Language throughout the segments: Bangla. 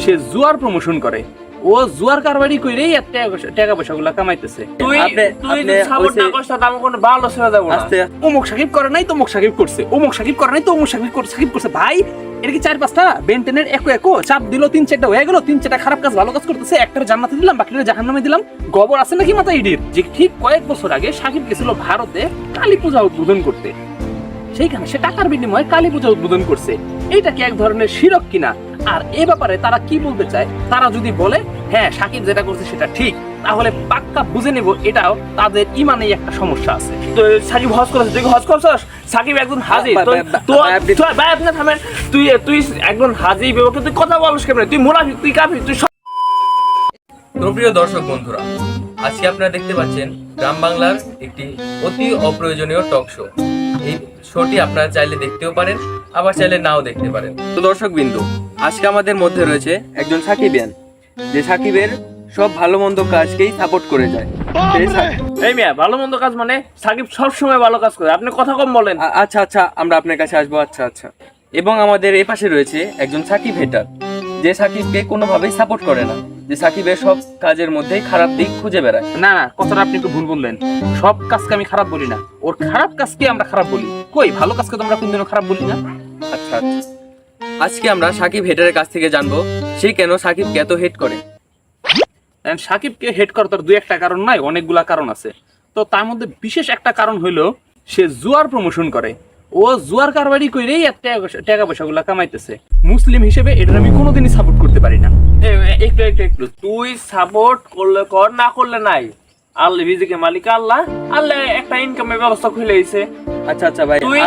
সে জুয়ার প্রমোশন করে। ও জুয়ার কারবারি কইরেই টাকা পয়সাগুলো কামাইতেছে। তুই সাপোর্ট না করছ তো আমি কোনো ভালো ছেড়ে দেব না। অমুক সাকিব করে নাই তমুক সাকিব করছে, অমুক সাকিব করে নাই তো অমুক সাকিব করছে। ভাই এর কি 4-5টা বেন্টেনের একো চাপ দিল, 3-4টা হয়ে গেল, 3-4টা খারাপ কাজ ভালো কাজ করতেছে, একটার জান্নাতে দিলাম বাকিটা জাহান্নামে দিলাম। গোবর আছে নাকি মাথা ইডির? যে ঠিক কয়েক বছর আগে সাকিব গেছিল ভারতে কালী পূজা উদ্বোধন করতে, সেইখানে সে টাকার বিনিময়ে কালী পূজা উদ্বোধন করছে। এইটা কি এক ধরনের শিরক কিনা? আর এই ব্যাপারে তারা কি বলতে চায়? তারা যদি বলে হ্যাঁ সাকিব যেটা করছে সেটা ঠিক, তাহলে পাক্কা বুঝে নেব এটাও তাদের ইমানেই একটা সমস্যা আছে। তো সাকিব হজ করেছে, তুই হজ করছস? সাকিব একজন হাজি, ভাই আপনি থামেন। তুই একজন হাজি বেবকে তুই কথা বলছ কেমনে? তুই মুনাফিক, তুই কাফির, তুই। তো প্রিয় দর্শক বন্ধুরা, আজকে আপনারা দেখতে পাচ্ছেন গ্রাম বাংলার একটি অতি অপ্রয়োজনীয় টক শো। এই শোটি আপনারা চাইলে দেখতেও পারেন, আবার চাইলে নাও দেখতে পারেন। তো দর্শক বিন্দু, আজকে আমাদের মধ্যে রয়েছে একজন সাকিবিয়ান, যে সাকিবের সব ভালো মন্দ কাজকেই সাপোর্ট করে যায়। এই মিয়া, ভালো মন্দ কাজ মানে সাকিব সব সময় ভালো কাজ করে, আপনি কথা কম বলেন। আচ্ছা, আমরা আপনার কাছে আসবো। আচ্ছা। এবং আমাদের এই পাশে রয়েছে একজন সাকিব হেটার, যে সাকিবকে কোনোভাবেই সাপোর্ট করে না, যে সাকিবের সব কাজের মধ্যেই খারাপ দিক খুঁজে বেড়ায়। না কথাটা আপনি একটু ভুল বললেন। সব কাজকে আমি খারাপ বলি না, ওর খারাপ কাজকে আমরা খারাপ বলি। কই ভালো কাজকে তো আমরা কোনদিনও খারাপ বলি না। আচ্ছা, আজকে আমরা সাকিব হেটারের কাছ থেকে জানবো সে কেন সাকিবকে এত হেট করে। সাকিবকে হেট করার তোর 2-1টা কারণ নাই, অনেকগুলা কারণ আছে। তো তার মধ্যে বিশেষ একটা কারণ হইলো সে জুয়ার প্রমোশন করে। ও জুয়ার কারবারি কইরেই টাকা পয়সাগুলো কামাইতেছে। মুসলিম হিসেবে এটা আমি কোনোদিনই সাপোর্ট করতে পারি না। একটু তুই সাপোর্ট করলে কর, না করলে নাই। আল্লাহ রিজিকের মালিক আল্লাহ একটা ইনকামের ব্যবস্থা খুলে দিয়েছে। আচ্ছা ভাই, তুই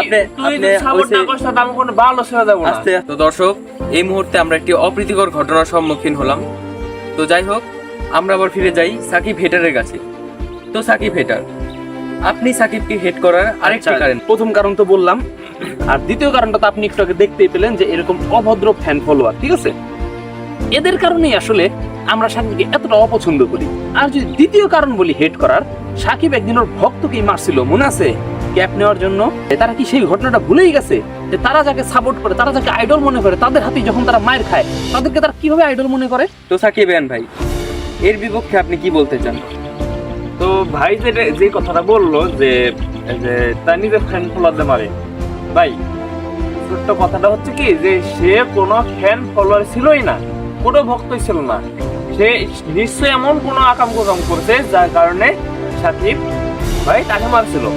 সাপোর্ট না করছ তো আমি কোনো ভালো ছেড়ে দেব না। তো দর্শক, এই মুহূর্তে আমরা একটি অপ্রীতিকর ঘটনার সম্মুখীন হলাম। তো যাই হোক, আমরা আবার ফিরে যাই সাকিব হেটারের কাছে। তো সাকিব হেটার, আপনি সাকিবকে হেট করার আরেকটা কারণ। প্রথম কারণ তো বললাম, আর দ্বিতীয় কারণটা তো আপনি একটু আগে দেখতেই পেলেন যে এরকম অভদ্র ফ্যান ফলোয়ার, ঠিক আছে? এদের কারণেই আসলে আমরা সাকিবকে এতটা অপছন্দ করি। আর যদি দ্বিতীয় কারণ বলি হেট করার, সাকিব একদিন ওর ভক্তকেই মারছিল, মনে আছে? ক্যাপ নেওয়ার জন্য। তারা কি সেই ঘটনাটা ভুলেই গেছে যে তারা যাকে সাপোর্ট করে, তারা যাকে আইডল মনে করে, তাদের হাতে যখন তারা মায়ের খায় তাদেরকে তারা কিভাবে আইডল মনে করে? তো সাকিবিয়ান ভাই, এর বিপক্ষে আপনি কি বলতে চান? তো ভাই যে কথাটা বললো যে তার নিজের ফ্যান ফলোয়ারদের মারে, ভাই ছোট্ট কথাটা হচ্ছে কি যে সে কোনো ফ্যান ফলোয়ার ছিলই না, কোনো ভক্তই ছিল না। সে নিশ্চয়ই এমন কোনো আকাম কুকাম করছে যার কারণে সাকিব ভাই তাকে মারছিল।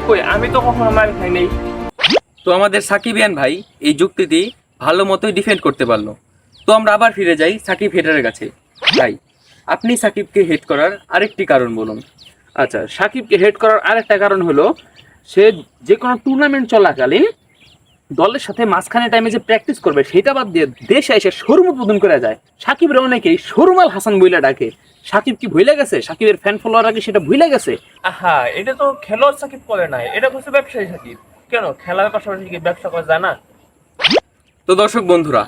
কই আমি তো কখনো মার খাই নাই। তো আমাদের সাকিবিয়ান ভাই এই যুক্তিটি ভালো মতোই ডিফেন্ড করতে পারলো। তো আমরা আবার ফিরে যাই সাকিব হেটারের কাছে। ভাই, আপনি সাকিবকে হেট করার আরেকটি কারণ বলুন। আচ্ছা, সাকিবকে হেট করার আরেকটা কারণ হলো সে যে কোনো টুর্নামেন্ট চলাকালীন দলের সাথে মাঝখানে টাইমে যে প্র্যাকটিস করবে সেটা বাদ দিয়ে দেশে এসে শোরুম উদ্বোধন করে যায়। সাকিবের অনেকেই শোরুমাল হাসান বইলা ডাকে। সাকিব কি ভুলে গেছে? সাকিবের ফ্যান ফলোয়াররা কি সেটা ভুলে গেছে? এটা তো খেলোয়াড় সাকিব করে নাই, এটা হচ্ছে ব্যবসায়ী সাকিব। কেন খেলার পাশাপাশি কি ব্যবসা করা যায় না? তো দর্শক বন্ধুরা,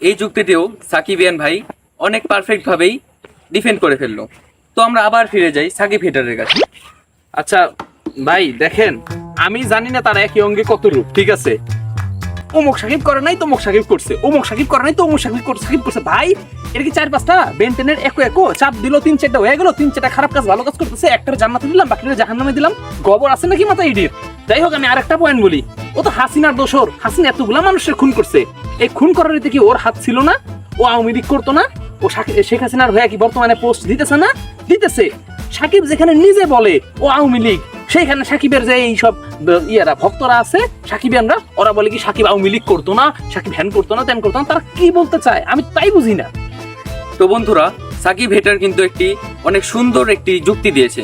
এই যুক্তিটিও সাকিবিয়ান ভাই অনেক পারফেক্ট ভাবেই ডিফেন্ড করে ফেললো। তো আমরা আবার ফিরে যাই সাকিব হেটারের কাছে। আচ্ছা ভাই দেখেন, আমি জানি না তারা একই অঙ্গে কত রূপ, ঠিক আছে? অমুক সাকিব করে নাই তমুক সাকিব করছে, অমুক সাকিব করে নাই তো অমুক সাকিব করছে। ভাই এর কি 4-5টা বেন্টেনের একো চাপ দিল, 3-4টা হয়ে গেল, 3-4টা খারাপ কাজ ভালো কাজ করতেছে, একটার জান্নাতে দিলাম বাকিটা জাহান্নামে দিলাম। গোবর আছে নাকি মাথা ইডির? যাই হোক, আমি আরেকটা পয়েন্ট বলি। ও তো হাসিনার দোসর। হাসিনা এতগুলা মানুষের খুন করছে। এই খুন করার কি ওর হাত ছিল না? ও আওয়ামী লীগ করতো না? ও শেখ হাসিনার হয়ে কি বর্তমানে পোস্ট দিতেছে না? দিতেছে। সাকিব যেখানে নিজে বলে ও আওয়ামী লীগ, সেইখানে সাকিবের যে এই সব ভক্তরা আছে সাকিবিয়ানরা, ওরা বলে কি সাকিব আওয়ামী লীগ করতো না, সাকিব হ্যান করতো না, তেন করতো না। তারা কি বলতে চায় আমি তাই বুঝি না। তো বন্ধুরা, সাকিব হেটার কিন্তু একটি অনেক সুন্দর একটি যুক্তি দিয়েছে।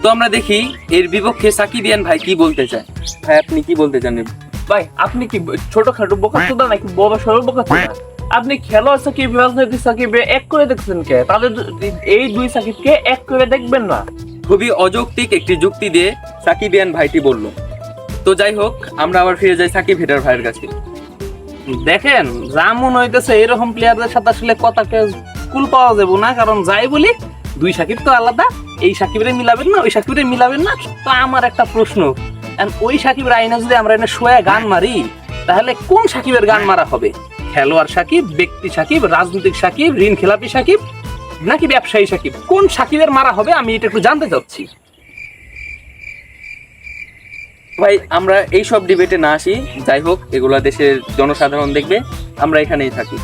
তো আমরা দেখি এর বিপক্ষে সাকিবিয়ান ভাই কি বলতে চায়। ভাই, আপনি কি বলতে চান? ভাই আপনি কি ছোটখাটো বোকাচোদা নাকি বড় সড়ো বোকাচোদা? আপনি খেলোয়াড় সাকিব, রাজনৈতিক সাকিব এক করে দেখছেন কে? তাদের এই দুই সাকিবকে এক করে দেখবেন না? খুবই অযৌক্তিক একটি যুক্তি দিয়ে সাকিবিয়ান ভাইটি বলল। তো যাই হোক, আমরা আবার ফিরে যাই সাকিব হেটার ভাইয়ের কাছে। দেখেন, যেমন হইতেছে এরকম প্লেয়ারদের সাথে আসলে কথাকে কুল পাওয়া যাবে না। কারণ যাই বলি, দুই সাকিব তো আলাদা। এই সাকিবরে মিলাবেন না, ওই সাকিবরে মিলাবেন না। তো আমার একটা প্রশ্ন, ওই সাকিবের আইনা যদি আমরা এনে শোয়া গান মারি, তাহলে কোন সাকিবের গান মারা হবে? খেলোয়াড় সাকিব, ব্যক্তি সাকিব, রাজনৈতিক সাকিব, ঋণ খেলাপি সাকিব, নাকি ব্যবসায়ী সাকিব? কোন সাকিবের মারা হবে আমি এটা একটু জানতে চাচ্ছি। ভাই আমরা এই সব ডিবেটে না আসি, যাই হোক এগুলা দেশের জনসাধারণ দেখবে, আমরা এখানেই থাকি।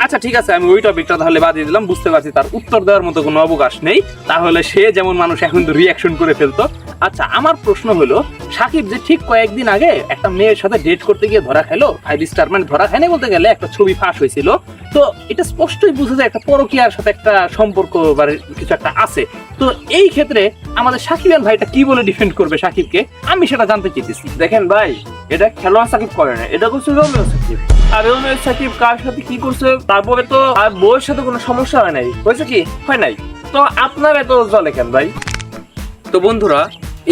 আচ্ছা ঠিক আছে, আমি ওই টপিকটা তাহলে বাদ দিয়ে দিলাম। বুঝতে পারছি তার উত্তর দেওয়ার মতো কোনো অবকাশ নেই, তাহলে সে যেমন মানুষ এখন তো রিয়াকশন করে ফেলতো। আচ্ছা, আমার প্রশ্ন হলো, সাকিব যে ঠিক কয়েকদিন আগে একটা মেয়ের সাথে ডেট করতে গিয়ে ধরা খেলো, 5 স্টার, মানে ধরা খায়নি বলতে গেলে একটা ছবি ফাঁস হয়েছিল, তো এটা স্পষ্টই বুঝা যায় একটা পরকীয়ার সাথে একটা সম্পর্ক বা কিছু একটা আছে। তো এই ক্ষেত্রে আমাদের সাকিবিয়ান ভাইটা কি বলে ডিফেন্ড করবে সাকিবকে, আমি সেটা জানতে চাইতেছি। দেখেন ভাই, এটা খেলোয়াড় সাকিব করে না, এটা করছে রোমিও সাকিব। আর রোমিও সাকিব কার সাথে কি করছে, তারপরে তো আর বউয়ের সাথে কোনো সমস্যা হয় নাই, হয়েছে কি হয় নাই, তো আপনার এত জলে কেন ভাই? তো বন্ধুরা,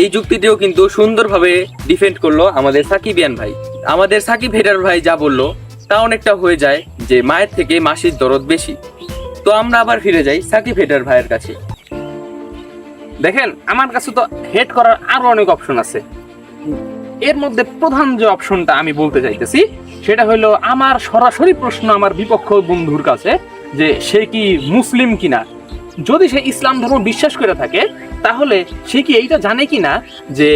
এই যুক্তিটিও কিন্তু সুন্দরভাবে ডিফেন্ড করলো আমাদের সাকিবিয়ান ভাই। আমাদের সাকিব হেডার ভাই যা বললো তা অনেকটা হয়ে যায় যে মায়ের থেকে মাসির দরদ বেশি। তো আমরা আবার ফিরে যাই সাকিব হেডার ভাইয়ের কাছে। দেখেন, আমার কাছে তো হেড করার আরো অনেক অপশন আছে। এর মধ্যে প্রধান যে অপশনটা আমি বলতে চাইতেছি সেটা হলো আমার সরাসরি প্রশ্ন আমার বিপক্ষ বন্ধুর কাছে, যে সে কি মুসলিম কিনা। যদি সে ইসলাম ধর্ম বিশ্বাস করে থাকে তাহলে সে কি এইটা জানে কিনা যে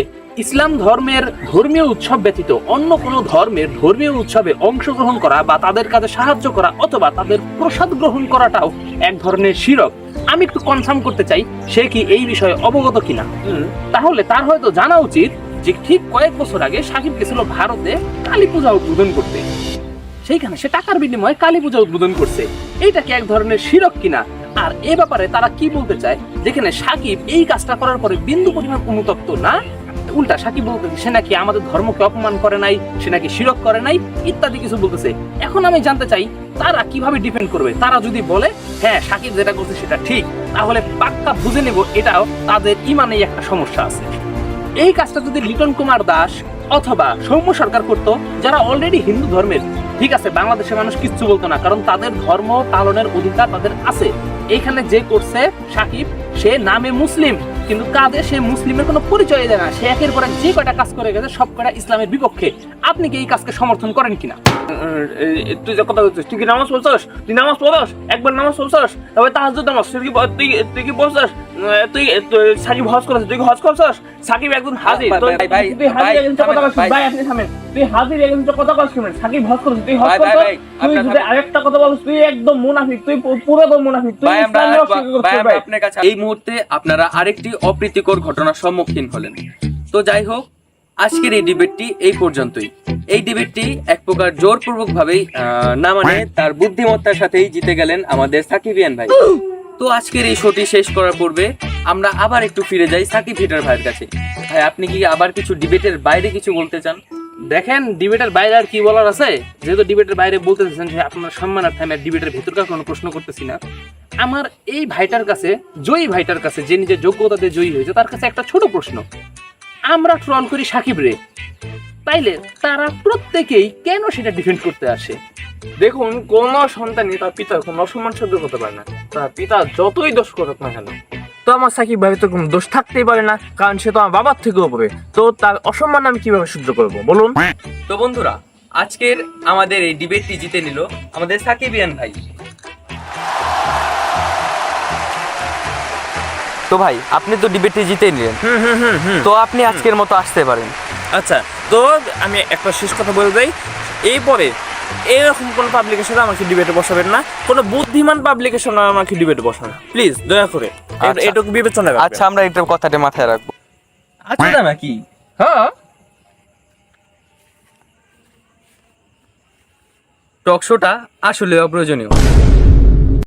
ইসলাম ধর্মের ধর্মীয় উৎসব ব্যতীত অন্য কোনো ধর্মের ধর্মীয় উৎসবে অংশগ্রহণ করা বা তাদের কাজে সাহায্য করা অথবা তাদের প্রসাদ গ্রহণ করাটাও এক ধরনের শিরক। আমি একটু কনফার্ম করতে চাই সে কি এই বিষয়ে অবগত কিনা। তাহলে তার হয়তো জানা উচিত যে ঠিক কয়েক বছর আগে সাকিব গেছিল ভারতে কালী পূজা উদ্বোধন করতে, সেইখানে সে টাকার বিনিময়ে কালী পূজা উদ্বোধন করছে। এইটা কি এক ধরনের শিরক কিনা? আর এ ব্যাপারে তারা কি বলতে চায়, যেখানে সাকিব এই কাজটা করার পরে বিন্দু পরিমাণ অনুতপ্ত না, উল্টা সাকিব বলতেছে সে নাকি আমাদের ধর্মকে অপমান করে নাই, সে নাকি শিরক করে নাই, ইত্যাদি কিছু বলতেছে। এখন আমি জানতে চাই তারা কিভাবে ডিফেন্ড করবে। তারা যদি বলে হ্যাঁ সাকিব যেটা করছে সেটা ঠিক, তাহলে পাক্কা বুঝে নেব এটাও তাদের ইমানেই একটা সমস্যা আছে। এই কাজটা যদি লিটন কুমার দাস অথবা সৌম্য সরকার করতো, যারা অলরেডি হিন্দু ধর্মের, ঠিক আছে, বাংলাদেশের মানুষ কিচ্ছু বলতো না, কারণ তাদের ধর্ম পালনের অধিকার তাদের আছে। এইখানে যে করছে সাকিব, সে নামে মুসলিম কিন্তু কাজে সে মুসলিমের কোনো পরিচয় দেয় না। সে একের পর এক যে কয়টা কাজ করে গেছে সব কয়টা ইসলামের বিপক্ষে। আপনি কি এই কাজকে সমর্থন করেন কিনা? তুই যে কথা বলছিস, তুই কি নামাজ পড়ছস? তুই নামাজ পড়স, একবার নামাজ পড়ছস, তারপরে তাহাজ্জুদ নামাজ, তুই কি বলছস? তুই সাকিব হজ করেছিস, তুই কি হজ করছস? সাকিব একজন হাজির, তুই হাজির এজেন্টের কথা বলছিস ভাই, আপনি থামেন। তুই হাজির এজেন্টের কথা বলছিস, সাকিব হজ করেছিস, তুই হজ করছস। তুই যদি আরেকটা কথা বলছিস, তুই একদম মুনাফিক, তুই পুরো মুনাফিক, তুই ইসলামের অস্বীকার করছিস ভাই। আপনার কাছে এই মুহূর্তে আপনারা আরেকটি অপ্রীতিকর ঘটনার সম্মুখীন হলেন। তো যাই হোক, আজকের এই ডিবেটটি এই পর্যন্তই। এই ডিবেটটি এক প্রকার জোরপূর্বক ভাবেই না মানে তার বুদ্ধিমত্তার সাথেই জিতে গেলেন আমাদের সাকিবিয়ান ভাই। তো আজকের এই শোটি শেষ করার পূর্বে আমরা আবার একটু ফিরে যাই সাকিব হেডার ভাইয়ের কাছে। ভাই, আপনি কি আবার কিছু ডিবেটের বাইরে কিছু বলতে চান? দেখেন, ডিবেটের বাইরে আর কি বলার আছে, যেহেতু ডিবেটের বাইরে বলতে চাচ্ছেন যে আপনার সম্মানার্থে আমি ডিবেটের ভেতরকার কোনো প্রশ্ন করতেছি না। আমার এই ভাইটার কাছে, জয়ী ভাইটার কাছে, যে নিজের যোগ্যতাতে জয়ী হয়েছে, তার কাছে একটা ছোট প্রশ্ন। আমরা ট্রল করি সাকিব রে, তাইলে তারা প্রত্যেকেই কেন সেটা ডিফেন্ড করতে আসে? দেখুন, কোন সন্তানই তার পিতার কোনো অসম্মান সহ্য করতে পারে না, তার পিতা যতই দোষ করুক না কেন। তো আমার সাকিব ভাই তো কোনো দোষ থাকতেই পারে না, কারণ সে তো আমার বাবার থেকেও উপরে, তো তার অসম্মান আমি কিভাবে সহ্য করবো বলুন? তো বন্ধুরা, আজকের আমাদের এই ডিবেটটি জিতে নিল আমাদের সাকিবিয়ান ভাই। তো ভাই, আপনি তো ডিবেটটি জিতে নিলেন, তো আপনি আজকের মতো আসতে পারেন। আচ্ছা, তো আমি একটা শেষ কথা বলে দেই, এরপরে এরকম কোনো পাবলিকেশনে আমাকে ডিবেটে বসাবেন না, কোনো বুদ্ধিমান পাবলিকেশনে আমাকে ডিবেটে বসান প্লিজ, দয়া করে। এটুকু বিবেচনা রাখবেন। আচ্ছা, আমরা এটা কথাটা মাথায় রাখবো। আচ্ছা নাকি? হ্যাঁ, টক শোটা আসলে অপ্রয়োজনীয়।